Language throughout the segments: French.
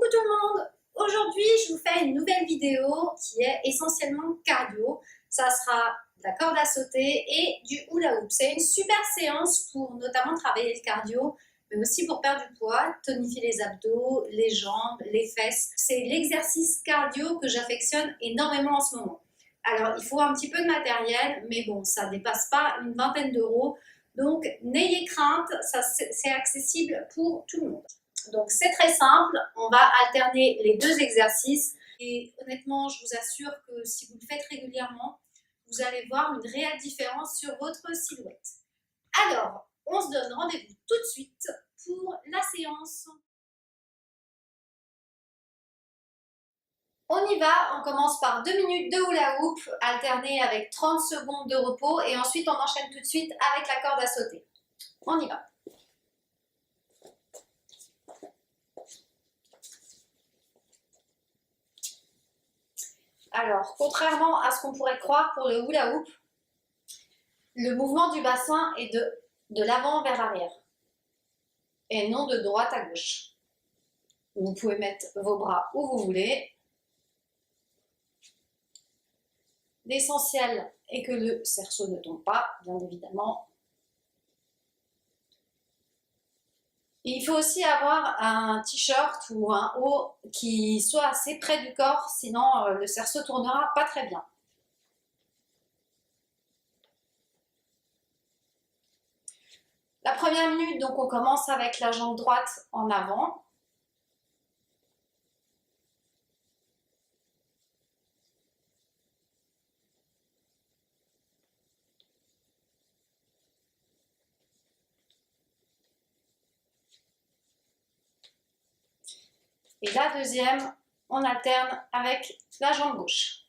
Coucou tout le monde! Aujourd'hui, je vous fais une nouvelle vidéo qui est essentiellement cardio. Ça sera de la corde à sauter et du hula hoop. C'est une super séance pour notamment travailler le cardio, mais aussi pour perdre du poids, tonifier les abdos, les jambes, les fesses. C'est l'exercice cardio que j'affectionne énormément en ce moment. Alors, il faut un petit peu de matériel, mais bon, ça ne dépasse pas une vingtaine d'euros. Donc, n'ayez crainte, c'est accessible pour tout le monde. Donc c'est très simple, on va alterner les deux exercices et honnêtement je vous assure que si vous le faites régulièrement, vous allez voir une réelle différence sur votre silhouette. Alors, on se donne rendez-vous tout de suite pour la séance. On y va, on commence par 2 minutes de hula hoop alterné avec 30 secondes de repos et ensuite on enchaîne tout de suite avec la corde à sauter. On y va. Alors, contrairement à ce qu'on pourrait croire pour le hula hoop, le mouvement du bassin est de l'avant vers l'arrière et non de droite à gauche. Vous pouvez mettre vos bras où vous voulez. L'essentiel est que le cerceau ne tombe pas, bien évidemment. Et il faut aussi avoir un t-shirt ou un haut qui soit assez près du corps, sinon le cerceau tournera pas très bien. La première minute, donc on commence avec la jambe droite en avant. Et la deuxième, on alterne avec la jambe gauche.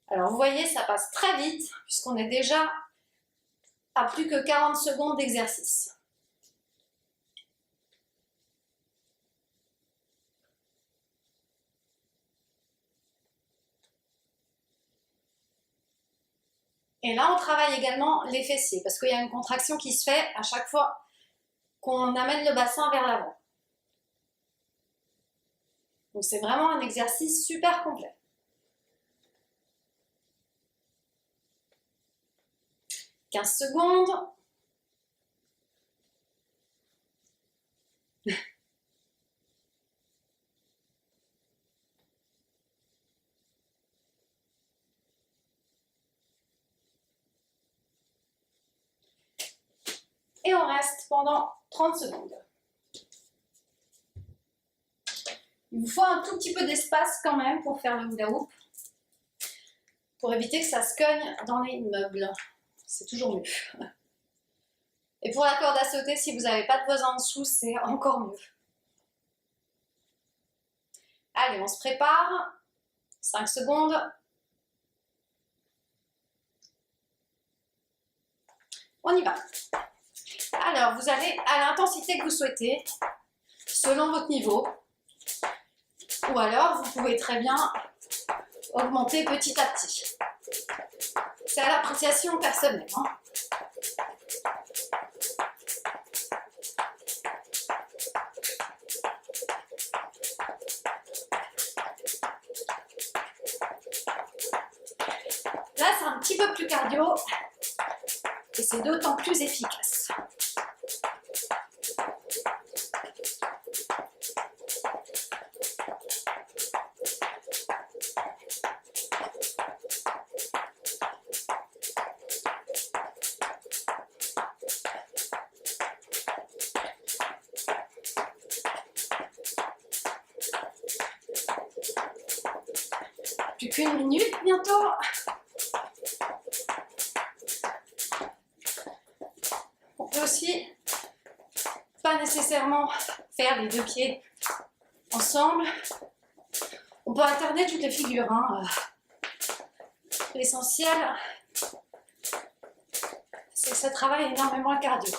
Alors vous voyez, ça passe très vite puisqu'on est déjà à plus que 40 secondes d'exercice. Et là, on travaille également les fessiers parce qu'il y a une contraction qui se fait à chaque fois qu'on amène le bassin vers l'avant. Donc c'est vraiment un exercice super complet. « 15 secondes. Et on reste pendant 30 secondes. Il vous faut un tout petit peu d'espace quand même pour faire le hula hoop, pour éviter que ça se cogne dans les meubles. C'est toujours mieux. Et pour la corde à sauter, si vous n'avez pas de voisin en dessous, c'est encore mieux. Allez, on se prépare. 5 secondes. On y va. Alors, vous allez à l'intensité que vous souhaitez, selon votre niveau. Ou alors, vous pouvez très bien augmenter petit à petit. C'est à l'appréciation personnelle. Là, c'est un petit peu plus cardio et c'est d'autant plus efficace. Plus qu'une minute bientôt. On peut aussi pas nécessairement faire les deux pieds ensemble. On peut alterner toutes les figures. L'essentiel, c'est que ça travaille énormément le cardio.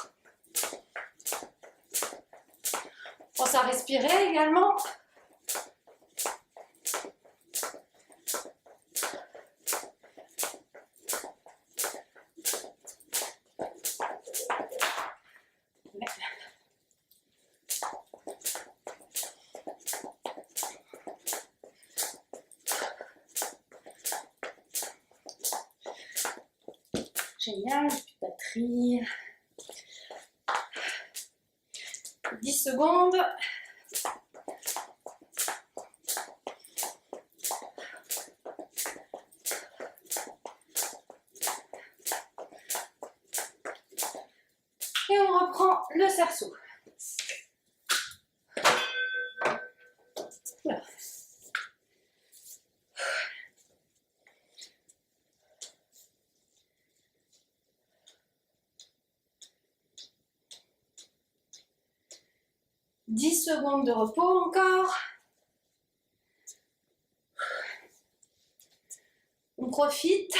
On pense à respirer également. Génial, plus de batterie. 10 secondes. Et on reprend le cerceau. Là. Dix secondes de repos encore. On profite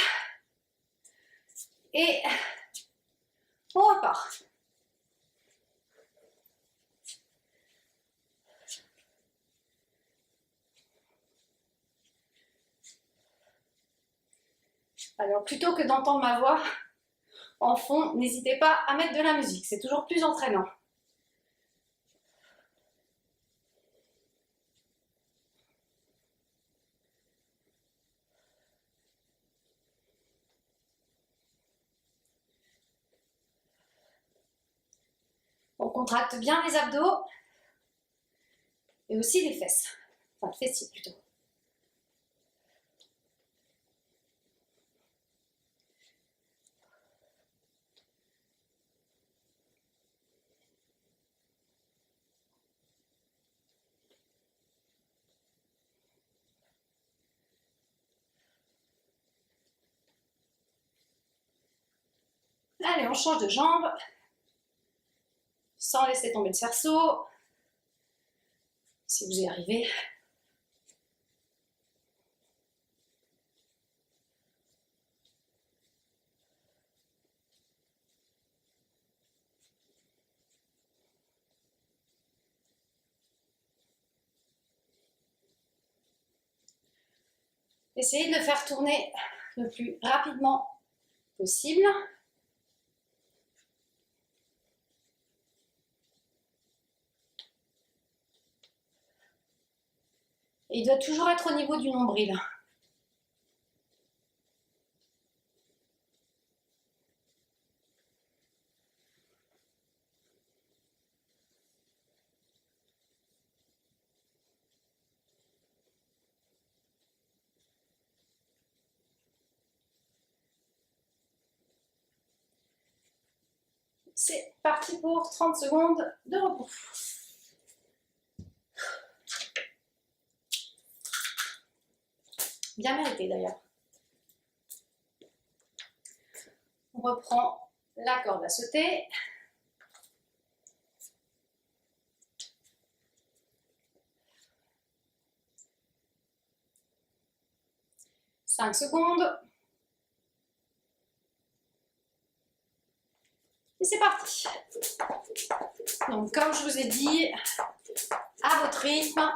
et on repart. Alors, plutôt que d'entendre ma voix en fond, n'hésitez pas à mettre de la musique, c'est toujours plus entraînant. On contracte bien les abdos et aussi les fesses, enfin le fessier plutôt. Allez, on change de jambe, sans laisser tomber le cerceau, si vous y arrivez. Essayez de le faire tourner le plus rapidement possible. Et il doit toujours être au niveau du nombril. C'est parti pour 30 secondes de repos. Bien mérité d'ailleurs. On reprend la corde à sauter. Cinq secondes. Et c'est parti. Donc comme je vous ai dit, à votre rythme.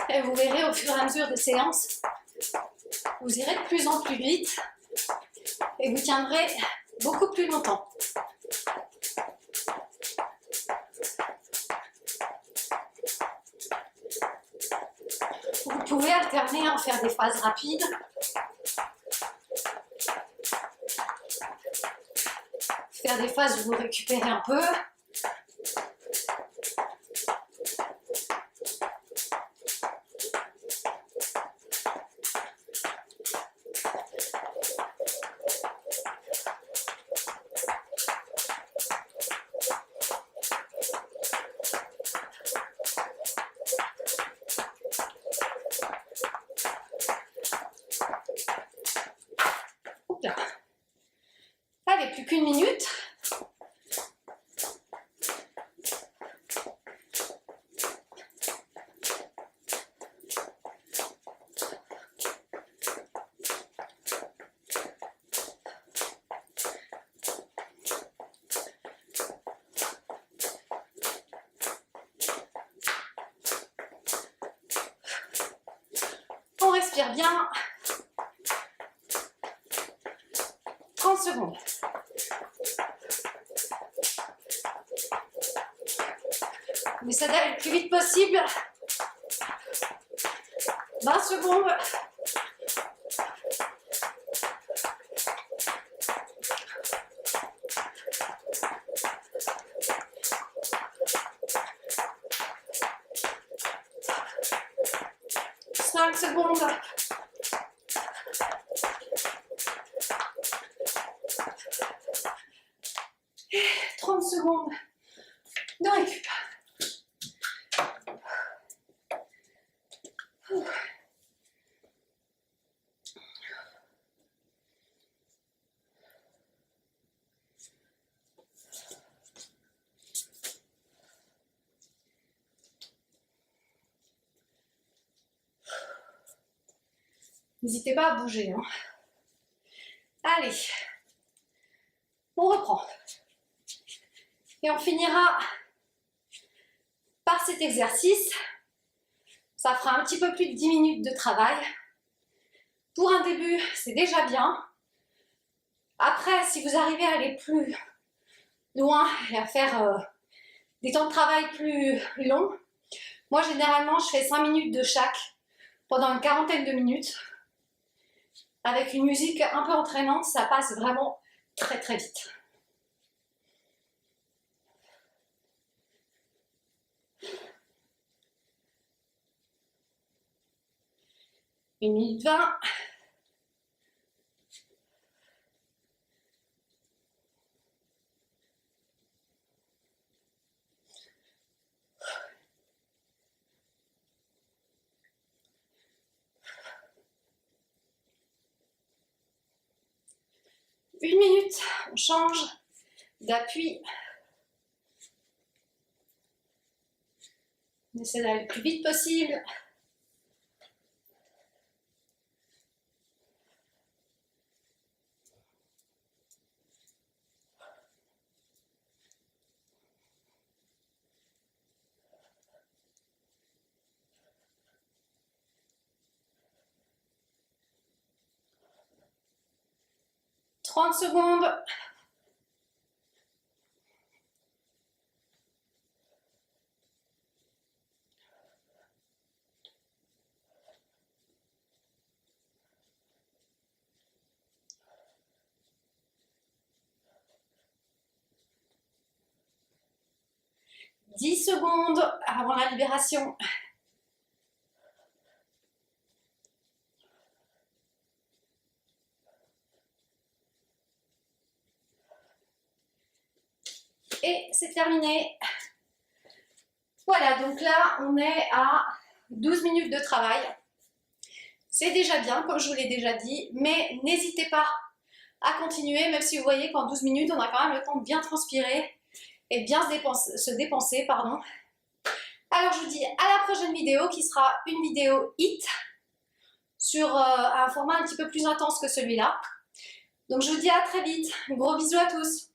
Et vous verrez au fur et à mesure des séances, vous irez de plus en plus vite et vous tiendrez beaucoup plus longtemps. Vous pouvez alterner, en faire des phases rapides. Faire des phases où vous récupérez un peu. Allez, plus qu'une minute. On respire bien. 30 secondes. On essaie d'aller le plus vite possible. 20 secondes. 5 secondes. 30 secondes de récup. N'hésitez pas à bouger, hein. Allez, on reprend. Et on finira par cet exercice. Ça fera un petit peu plus de 10 minutes de travail. Pour un début, c'est déjà bien. Après, si vous arrivez à aller plus loin et à faire des temps de travail plus longs, moi généralement je fais 5 minutes de chaque pendant une quarantaine de minutes. Avec une musique un peu entraînante, ça passe vraiment très très vite. Une minute 20. Une minute, on change d'appui. On essaie d'aller le plus vite possible. « 30 secondes. « 10 secondes avant la libération. » Et c'est terminé. Voilà, donc là, on est à 12 minutes de travail. C'est déjà bien, comme je vous l'ai déjà dit, mais n'hésitez pas à continuer, même si vous voyez qu'en 12 minutes, on a quand même le temps de bien transpirer et bien se dépenser, pardon. Alors, je vous dis à la prochaine vidéo, qui sera une vidéo HIIT sur un format un petit peu plus intense que celui-là. Donc, je vous dis à très vite. Gros bisous à tous.